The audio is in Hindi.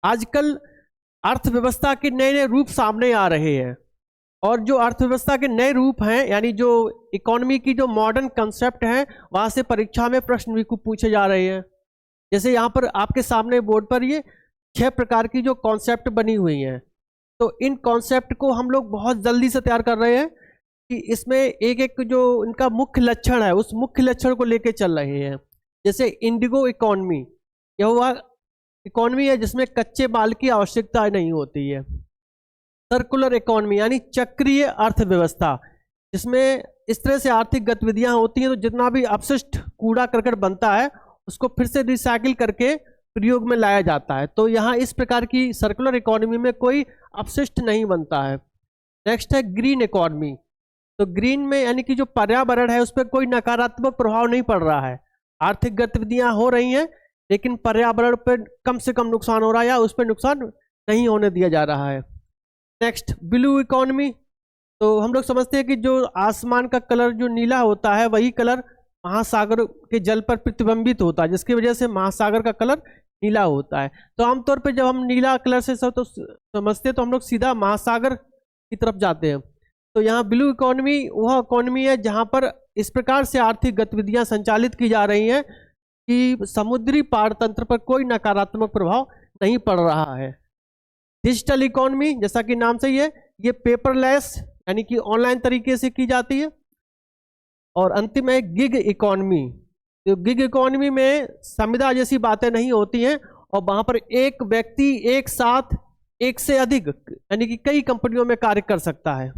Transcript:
आजकल अर्थव्यवस्था के नए नए रूप सामने आ रहे हैं, और जो अर्थव्यवस्था के नए रूप हैं, यानी जो इकोनॉमी की जो मॉडर्न कंसेप्ट है, वहाँ से परीक्षा में प्रश्न भी खूब पूछे जा रहे हैं। जैसे यहाँ पर आपके सामने बोर्ड पर ये 6 प्रकार की जो कॉन्सेप्ट बनी हुई हैं, तो इन कॉन्सेप्ट को हम लोग बहुत जल्दी से तैयार कर रहे हैं कि इसमें एक एक जो इनका मुख्य लक्षण है, उस मुख्य लक्षण को लेके चल रहे हैं। जैसे इंडिगो इकोनॉमी, यह हुआ इकोनॉमी है जिसमें कच्चे माल की आवश्यकता नहीं होती है। सर्कुलर इकोनॉमी यानी चक्रीय अर्थव्यवस्था, जिसमें इस तरह से आर्थिक गतिविधियां होती हैं तो जितना भी अपशिष्ट कूड़ा करकट बनता है उसको फिर से रिसाइकिल करके प्रयोग में लाया जाता है। तो यहाँ इस प्रकार की सर्कुलर इकोनॉमी में कोई अपशिष्ट नहीं बनता है। नेक्स्ट है ग्रीन इकोनॉमी। तो ग्रीन में यानी कि जो पर्यावरण है उस पर कोई नकारात्मक प्रभाव नहीं पड़ रहा है। आर्थिक गतिविधियां हो रही हैं लेकिन पर्यावरण पर कम से कम नुकसान हो रहा है या उस पर नुकसान नहीं होने दिया जा रहा है। Next blue economy. तो हम लोग समझते हैं कि जो आसमान का कलर जो नीला होता है वही कलर महासागर के जल पर प्रतिबिंबित होता है, जिसकी वजह से महासागर का कलर नीला होता है। तो आमतौर पर जब हम नीला कलर से सब तो समझते हैं तो हम लोग सीधा महासागर की तरफ जाते हैं। तो यहाँ ब्लू इकोनॉमी वह इकोनॉमी है जहाँ पर इस प्रकार से आर्थिक गतिविधियाँ संचालित की जा रही हैं कि समुद्री पारतंत्र पर कोई नकारात्मक प्रभाव नहीं पड़ रहा है। डिजिटल इकोनॉमी, जैसा कि नाम से ही है, ये पेपरलेस यानी कि ऑनलाइन तरीके से की जाती है। और अंतिम है गिग इकोनॉमी। तो गिग इकोनॉमी में संविदा जैसी बातें नहीं होती हैं और वहां पर एक व्यक्ति एक साथ एक से अधिक यानी कि कई कंपनियों में कार्य कर सकता है।